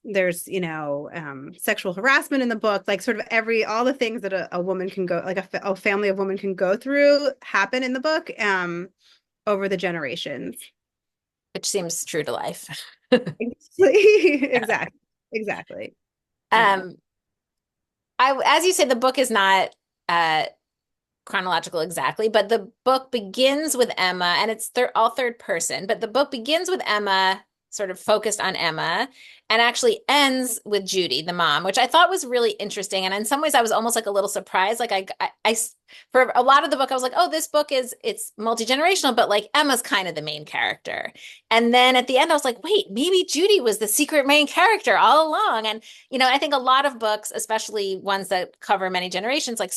Speaker 2: sexual harassment in the book, like sort of all the things that a woman can go, like a family of women can go through, happen in the book over the generations.
Speaker 1: Which seems true to life.
Speaker 2: Exactly. Exactly. Um,
Speaker 1: Um, as you say, the book is not uh, chronological exactly, but the book begins with Emma, and it's all third person, but the book begins with Emma, sort of focused on Emma, and actually ends with Judy, the mom, which I thought was really interesting. And in some ways, I was almost like a little surprised. Like for a lot of the book, I was like, oh, this book it's multi-generational, but like Emma's kind of the main character. And then at the end, I was like, wait, maybe Judy was the secret main character all along. And I think a lot of books, especially ones that cover many generations, like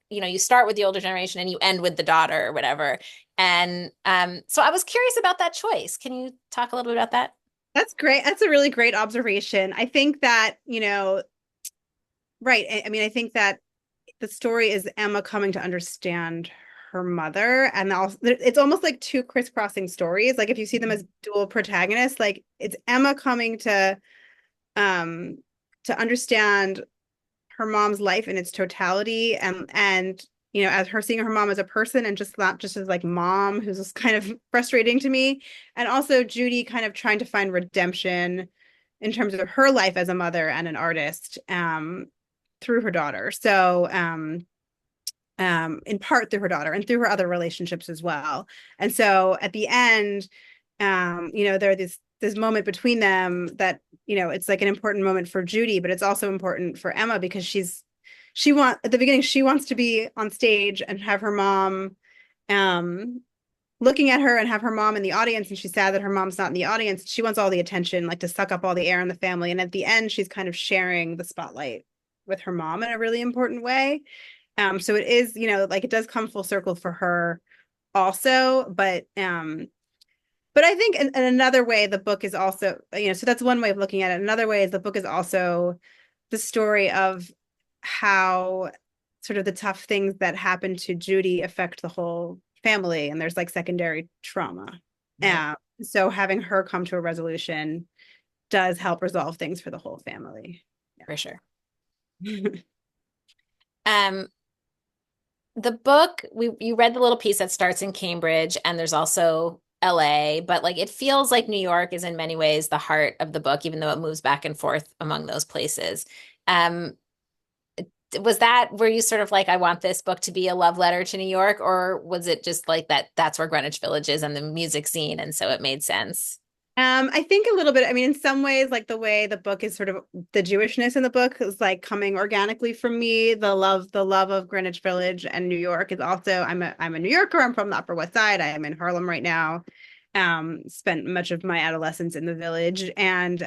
Speaker 1: you start with the older generation and you end with the daughter or whatever. And so I was curious about that choice. Can you talk a little bit about that?
Speaker 2: that's great. That's a really great observation. I think that, right. I mean, I think that the story is Emma coming to understand her mother, and also it's almost like two crisscrossing stories. Like if you see them as dual protagonists, like it's Emma coming um to understand her mom's life in its totality, and as her seeing her mom as a person and just not just as like mom who's just kind of frustrating to me, and also Judy kind of trying to find redemption in terms of her life as a mother and an artist, through her daughter. So in part through her daughter and through her other relationships as well. And so at the end, there's this moment between them that, it's like an important moment for Judy, but it's also important for Emma because at the beginning, she wants to be on stage and have her mom looking at her and have her mom in the audience, and she's sad that her mom's not in the audience. She wants all the attention, like to suck up all the air in the family. And at the end, she's kind of sharing the spotlight with her mom in a really important way. So it is, like it does come full circle for her also, but I think in another way the book is also, so that's one way of looking at it. Another way is the book is also the story of how sort of the tough things that happen to Judy affect the whole family, and there's like secondary trauma.
Speaker 1: Right.
Speaker 2: So having her come to a resolution does help resolve things for the whole family.
Speaker 1: For sure. Um, the book, you read the little piece that starts in Cambridge, and there's also LA, but like it feels like New York is in many ways the heart of the book, even though it moves back and forth among those places. Um, were you sort of like, I want this book to be a love letter to New York, or was it just like that's where Greenwich Village is and the music scene, and so it made sense?
Speaker 2: I think a little bit. I mean, in some ways, like the way the book is sort of the Jewishness in the book is like coming organically from me. The love of Greenwich Village and New York is also. I'm a New Yorker. I'm from the Upper West Side. I am in Harlem right now. Spent much of my adolescence in the village, and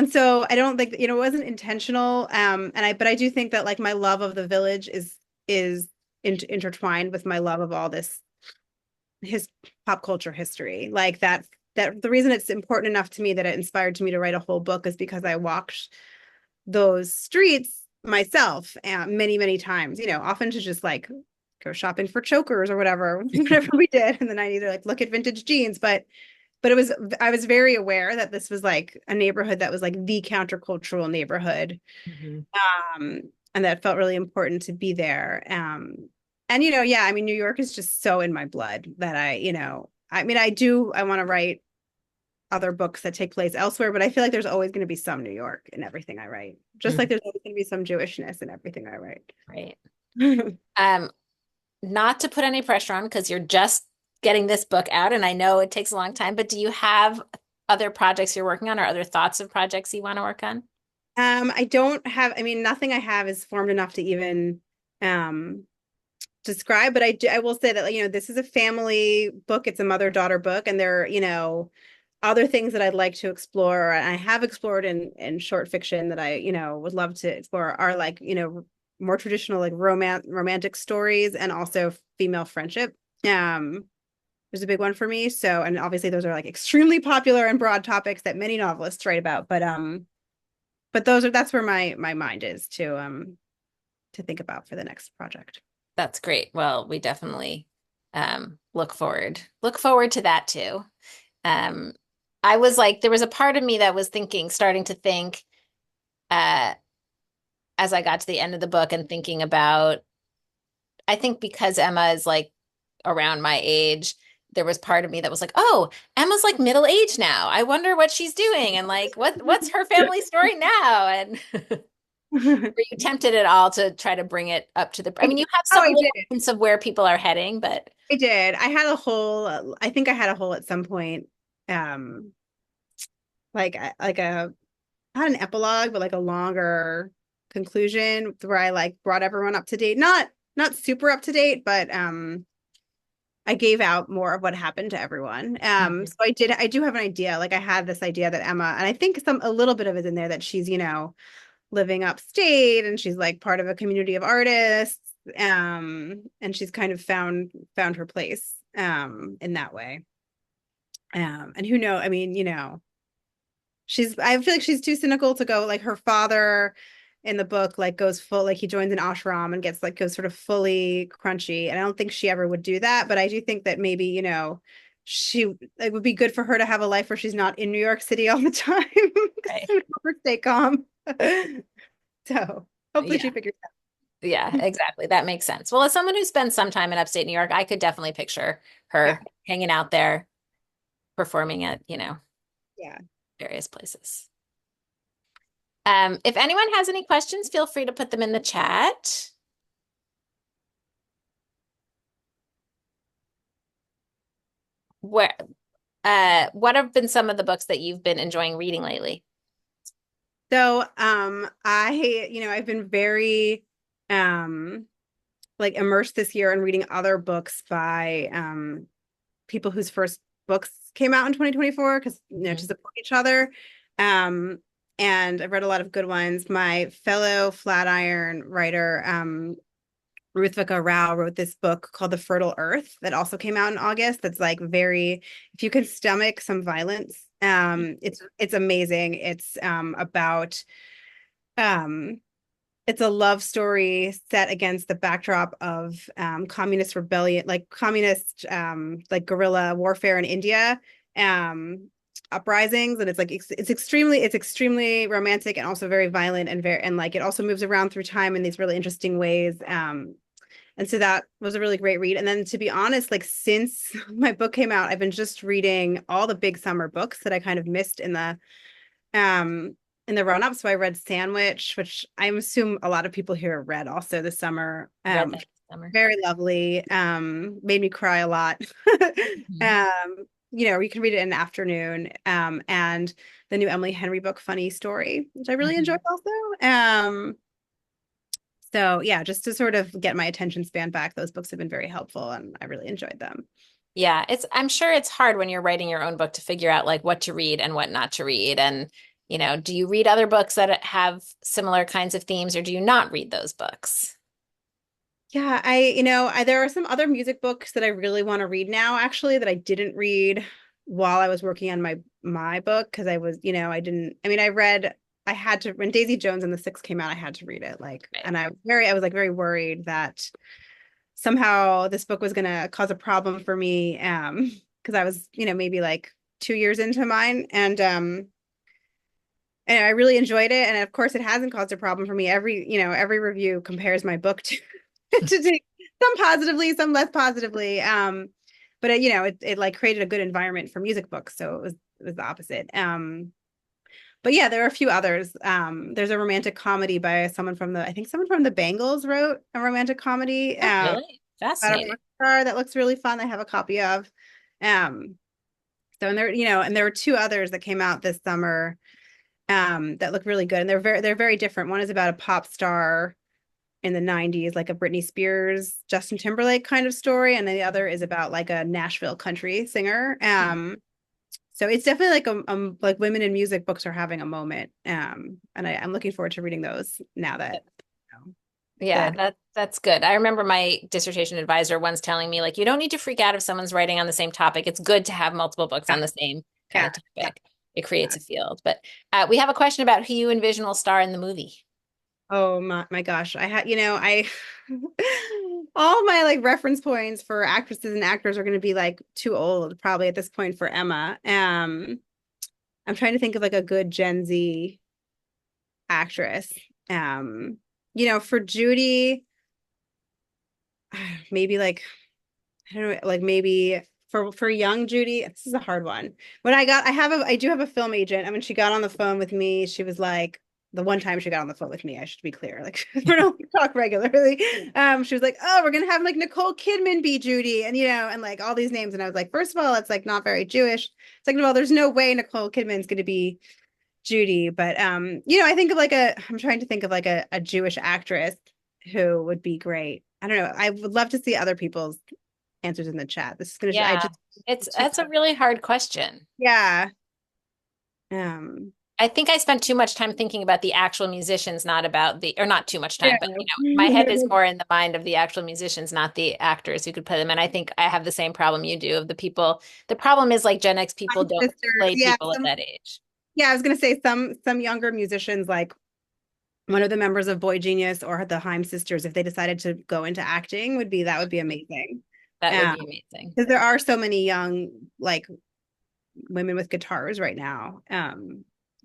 Speaker 2: so I don't think it wasn't intentional. But I do think that like my love of the village is intertwined with my love of all this his pop culture history, like that the reason it's important enough to me that it inspired me to write a whole book is because I walked those streets myself, many times, often to just like go shopping for chokers or whatever whatever we did in the 90s, or like look at vintage jeans, but I was very aware that this was like a neighborhood that was like the countercultural neighborhood,
Speaker 1: Mhm.
Speaker 2: um, and that felt really important to be there. And yeah, I mean, New York is just so in my blood that I mean, I want to write other books that take place elsewhere, but I feel like there's always going to be some New York in everything I write, just like
Speaker 1: Mhm.
Speaker 2: there's always going to be some Jewishness in everything I write.
Speaker 1: Right. Um, Not to put any pressure on because you're just getting this book out, and I know it takes a long time, but do you have other projects you're working on or other thoughts of projects you want to work on?
Speaker 2: I don't have, I mean, nothing I have is formed enough to even um describe, but I will say that this is a family book. It's a mother-daughter book, and there, other things that I'd like to explore, and I have explored in short fiction that I, would love to explore are like, more traditional like romantic stories and also female friendship. There's a big one for me. So, and obviously those are like extremely popular and broad topics that many novelists write about, but that's where my mind is to think about for the next project.
Speaker 1: That's great. Well, we definitely look forward to that too. Um, I was like, there was a part of me that was starting to think, uh, as I got to the end of the book and thinking about, I think because Emma is like around my age, there was part of me that was like, oh, Emma's like middle age now. I wonder what she's doing and like what's her family story now? And were you tempted at all to try to bring it up to the, I mean, you have
Speaker 2: Oh,
Speaker 1: some
Speaker 2: I
Speaker 1: little
Speaker 2: did.
Speaker 1: hints of where people are heading, but
Speaker 2: I did. I had a whole, I think I had a whole at some point, um, like a not an epilogue, but like a longer conclusion where I like brought everyone up to date. Not super up to date, but I gave out more of what happened to everyone.
Speaker 1: Mhm.
Speaker 2: So I do have an idea. Like I had this idea that Emma, and I think a little bit of it in there that she's, living upstate and she's like part of a community of artists. And she's kind of found her place in that way. And who know, I mean, I feel like she's too cynical to go like her father in the book like goes full like he joins an ashram and goes sort of fully crunchy, and I don't think she ever would do that, but I do think that maybe she it would be good for her to have a life where she's not in New York City all the time because
Speaker 1: Right.
Speaker 2: it would help her stay calm. So hopefully
Speaker 1: Yeah.
Speaker 2: she figures
Speaker 1: Yeah,
Speaker 2: out.
Speaker 1: exactly. That makes sense. Well, as someone who spends some time in upstate New York, I could definitely picture
Speaker 2: Yeah,
Speaker 1: her hanging out there, performing at,
Speaker 2: yeah.
Speaker 1: various places. If anyone has any questions, feel free to put them in the chat. Where, what have been some of the books that you've been enjoying reading lately?
Speaker 2: So I've been very um like immersed this year in reading other books by people whose first books came out in 2024 because to
Speaker 1: Mhm.
Speaker 2: support each other. Um, and I've read a lot of good ones. My fellow Flatiron writer, Ruthvika Rao, wrote this book called The Fertile Earth that also came out in August. That's like very, if you can stomach some violence, it's amazing. Um, it's a love story set against the backdrop of communist rebellion, like communist like guerrilla warfare in India, um, uprisings, and it's extremely romantic and also very violent and like it also moves around through time in these really interesting ways. And so that was a really great read. And then to be honest, like since my book came out, I've been just reading all the big summer books that I kind of missed um run up. So I read Sandwich, which I assume a lot of people here read also this summer.
Speaker 1: Read that this summer.
Speaker 2: Very lovely. Made me cry a lot.
Speaker 1: Mhm.
Speaker 2: You can read it in an afternoon. And the new Emily Henry book, Funny Story, which I really enjoyed
Speaker 1: Mhm.
Speaker 2: also. So yeah, just to sort of get my attention span back, those books have been very helpful and I really enjoyed them.
Speaker 1: Yeah, I'm sure it's hard when you're writing your own book to figure out like what to read and what not to read. And, do you read other books that have similar kinds of themes or do you not read those books?
Speaker 2: Yeah, there are some other music books that I really want to read now, actually, that I didn't read while I was working on my book because I was, I didn't. I mean, I had to when Daisy Jones and the Six came out, I had to read it, like,
Speaker 1: Right.
Speaker 2: and I was like very worried that somehow this book was gonna cause a problem for me, because I was, maybe like 2 years into mine, and I really enjoyed it, and of course, it hasn't caused a problem for me. Every review compares my book to to take some positively, some less positively. But it like created a good environment for music books, so it was the opposite. But yeah, there are a few others. There's a romantic comedy by I think someone from the Bangles wrote a romantic comedy
Speaker 1: Oh, really?
Speaker 2: about a
Speaker 1: Fascinating.
Speaker 2: rock star that looks really fun. I have a copy of. Um, so and there were two others that came out this summer that look really good, and they're very different. One is about a pop star in the 90s, like a Britney Spears, Justin Timberlake kind of story. And then the other is about like a Nashville country singer. So it's definitely like like women in music books are having a moment. And I'm looking forward to reading those now that
Speaker 1: Yeah,
Speaker 2: the
Speaker 1: that's good. I remember my dissertation advisor once telling me, like, you don't need to freak out if someone's writing on the same topic. It's good to have multiple books
Speaker 2: yeah,
Speaker 1: on the same kind of
Speaker 2: yeah, yeah,
Speaker 1: topic. It
Speaker 2: yeah.
Speaker 1: creates a field. But we have a question about who you envision will star in the movie.
Speaker 2: Oh my gosh. I had, I all my like reference points for actresses and actors are going to be like too old probably at this point for Emma. I'm trying to think of like a good Gen Z actress. Um, for Judy, maybe like I don't know, like maybe for young Judy, this is a hard one. I do have a film agent, and when she got on the phone with me, she was like, the one time she got on the phone with me, I should be clear, like we don't talk regularly. She was like, "Oh, we're gonna have like Nicole Kidman be Judy," and and like all these names, and I was like, first of all, it's like not very Jewish. Second of all, there's no way Nicole Kidman's gonna be Judy, but I think of like I'm trying to think of like a Jewish actress who would be great. I don't know. I would love to see other people's answers in the chat. This is gonna. I
Speaker 1: Yeah,
Speaker 2: just too.
Speaker 1: that's a really hard question.
Speaker 2: Yeah. Um.
Speaker 1: I think I spent too much time thinking about the actual musicians, not about or not too much time, but my head is
Speaker 2: Yeah.
Speaker 1: more in the mind of the actual musicians, not the actors who could play them. And I think I have the same problem you do of the people. The problem is like Gen X people don't
Speaker 2: Sisters.
Speaker 1: play
Speaker 2: Yeah.
Speaker 1: people at that age.
Speaker 2: Yeah. I was gonna say some younger musicians like one of the members of Boy Genius or the Haim sisters, if they decided to go into acting, would be amazing.
Speaker 1: That would
Speaker 2: Um,
Speaker 1: be amazing.
Speaker 2: because there are so many young like women with guitars right now,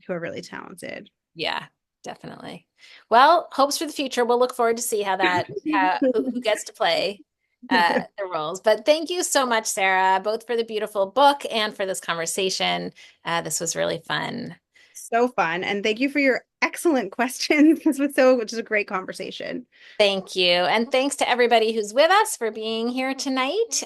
Speaker 2: who are really talented.
Speaker 1: Yeah, definitely. Well, hopes for the future. We'll look forward to see how who gets to play the roles. But thank you so much, Sarah, both for the beautiful book and for this conversation. This was really fun.
Speaker 2: So fun. And thank you for your excellent questions. Which is a great conversation.
Speaker 1: Thank you. And thanks to everybody who's with us for being here tonight.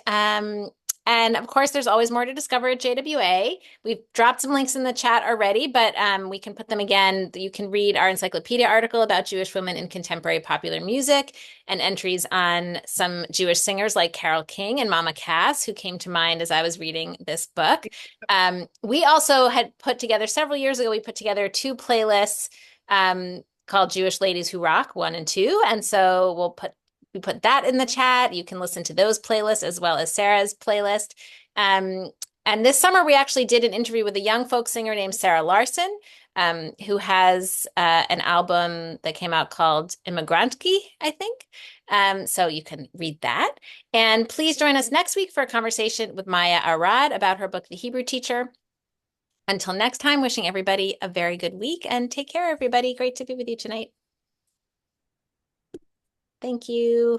Speaker 1: And of course, there's always more to discover at JWA. We've dropped some links in the chat already, but we can put them again. You can read our encyclopedia article about Jewish women in contemporary popular music and entries on some Jewish singers like Carole King and Mama Cass, who came to mind as I was reading this book. We also had put together several years ago, we put together two playlists. Called Jewish Ladies Who Rock 1 and 2. And so we put that in the chat. You can listen to those playlists as well as Sarah's playlist. Um, and this summer we actually did an interview with a young folk singer named Sarah Larson, who has an album that came out called Immigrantki, I think. So you can read that. And please join us next week for a conversation with Maya Arad about her book, The Hebrew Teacher. Until next time, wishing everybody a very good week and take care, everybody. Great to be with you tonight. Thank you.